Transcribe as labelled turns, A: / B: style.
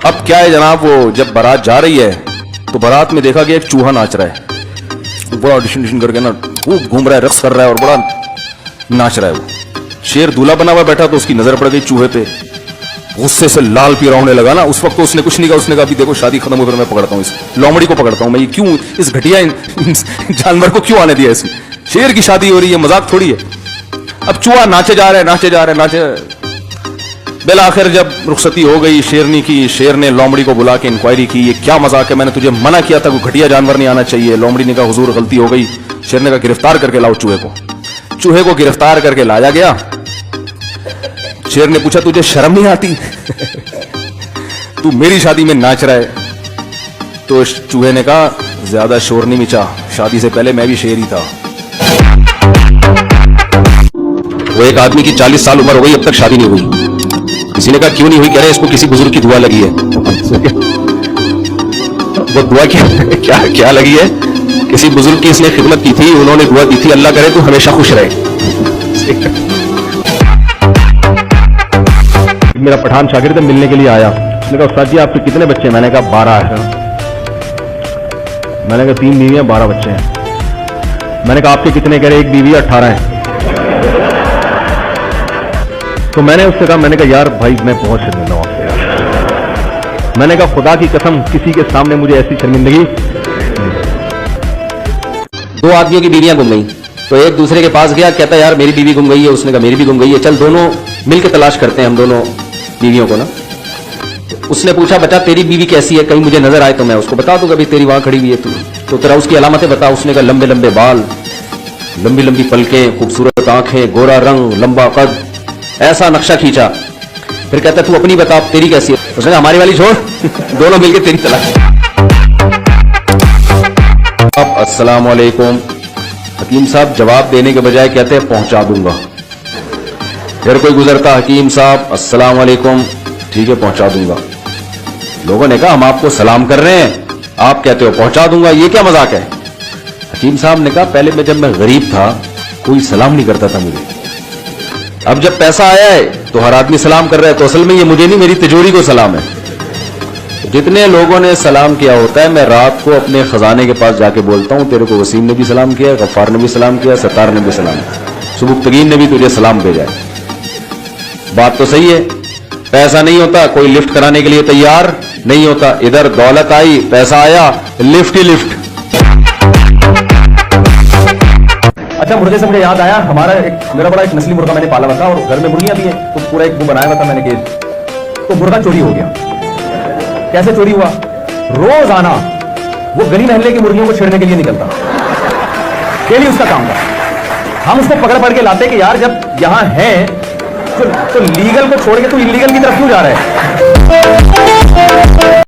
A: अब क्या है जनाब, वो जब बारात जा रही है तो बारात में देखा कि एक चूहा नाच रहा है, बड़ा ऑडिशन करके ना वो घूम रहा है, रक्स कर रहा है और बड़ा नाच रहा है। वो शेर दूल्हा बना हुआ बैठा तो उसकी नजर पड़ गई चूहे पे, गुस्से से लाल पीला होने लगा ना। उस वक्त तो उसने कुछ नहीं कहा, उसने कहा अभी देखो शादी खत्म हो फिर मैं पकड़ता हूँ इस लोमड़ी को, पकड़ता हूँ मैं, ये क्यों इस घटिया जानवर को क्यों आने दिया इसमें, शेर की शादी हो रही है, मजाक थोड़ी है। अब चूहा नाचे जा रहे नाचे। बिल आखिर जब रुखसती हो गई शेरनी की, शेर ने लोमड़ी को बुला के इंक्वायरी की, ये क्या मजाक है, मैंने तुझे मना किया था, कोई घटिया जानवर नहीं आना चाहिए। लोमड़ी ने कहा हुजूर गलती हो गई। शेर ने कहा गिरफ्तार करके लाओ चूहे को। चूहे को गिरफ्तार करके लाया गया। शेर ने पूछा तुझे शर्म नहीं आती तू मेरी शादी में नाच रहा है? तो चूहे ने कहा ज्यादा शोर नहीं मचा, शादी से पहले मैं भी शेर ही था। वो एक आदमी की 40 साल उम्र हो गई, अब तक शादी नहीं हुई। किसी ने कहा क्यों नहीं हुई? कह रहे इसको किसी बुजुर्ग की दुआ लगी है। वो दुआ क्या लगी है? किसी बुजुर्ग की इसने खिदमत की थी, उन्होंने दुआ की थी अल्लाह करे तू हमेशा खुश रहे। मेरा पठान शागिर्द मिलने के लिए आया, उसने कहा उस्ताद जी आपके कितने बच्चे हैं? मैंने कहा 12 है। मैंने कहा 3 बीवियां 12 बच्चे हैं। मैंने कहा आपके कितने? कह रहे एक बीवी 18 है। तो मैंने उससे कहा, मैंने कहा यार भाई मैं बहुत शर्मिंदा हूं आपसे यार। मैंने कहा खुदा की कसम किसी के सामने मुझे ऐसी शर्मिंदगी।
B: 2 आदमियों की बीवियां गुम गई, तो एक दूसरे के पास गया, कहता यार मेरी बीवी गुम गई है। उसने कहा मेरी भी गुम गई है, चल दोनों मिलकर तलाश करते हैं हम दोनों बीवियों को ना। उसने पूछा बता तेरी बीवी कैसी है, कहीं मुझे नजर आए तो मैं उसको बता दूंगा, तेरी वहां खड़ी हुई है तो तेरा उसकी अलामतें बता। उसने कहा लंबे लंबे बाल, लंबी लंबी पलकें, खूबसूरत आंखें, गोरा रंग, लंबा कद, ऐसा नक्शा खींचा। फिर कहता तू अपनी बता तेरी कैसी है? उसने कहा हमारी वाली छोड़ दोनों मिलकर तेरी तलाश। अब अस्सलाम वालेकुम। हकीम साहब जवाब देने के बजाय कहते हैं पहुंचा दूंगा। फिर कोई गुजरता, हकीम साहब अस्सलाम वालेकुम, ठीक है पहुंचा दूंगा। लोगों ने कहा हम आपको सलाम कर रहे हैं, आप कहते हो पहुंचा दूंगा, ये क्या मजाक है? हकीम साहब ने कहा पहले मैं जब मैं गरीब था कोई सलाम नहीं करता था मुझे, अब जब पैसा आया है तो हर आदमी सलाम कर रहा है, तो असल में ये मुझे नहीं मेरी तिजोरी को सलाम है। जितने लोगों ने सलाम किया होता है मैं रात को अपने खजाने के पास जाके बोलता हूं तेरे को वसीम ने भी सलाम किया, गफ्फार ने भी सलाम किया, सत्तार ने भी सलाम किया, सुबुक्तगीन ने भी तुझे सलाम भेजा है। बात तो सही है, पैसा नहीं होता कोई लिफ्ट कराने के लिए तैयार नहीं होता। इधर दौलत आई, पैसा आया, लिफ्ट ही लिफ्ट।
C: अच्छा मुर्गे से मुझे याद आया, मेरा बड़ा एक नस्ली मुर्गा मैंने पाला हुआ था और घर में मुर्गियां भी है, तो पूरा एक वो बनाया हुआ था मैंने केज। तो मुर्गा चोरी हो गया। कैसे चोरी हुआ? रोजाना वो गली मोहल्ले की मुर्गियों को छेड़ने के लिए निकलता, डेली उसका काम था। हम उसको पकड़ के लाते कि यार जब यहां है तो लीगल को छोड़ के तू इलीगल की तरफ क्यों जा रहा है?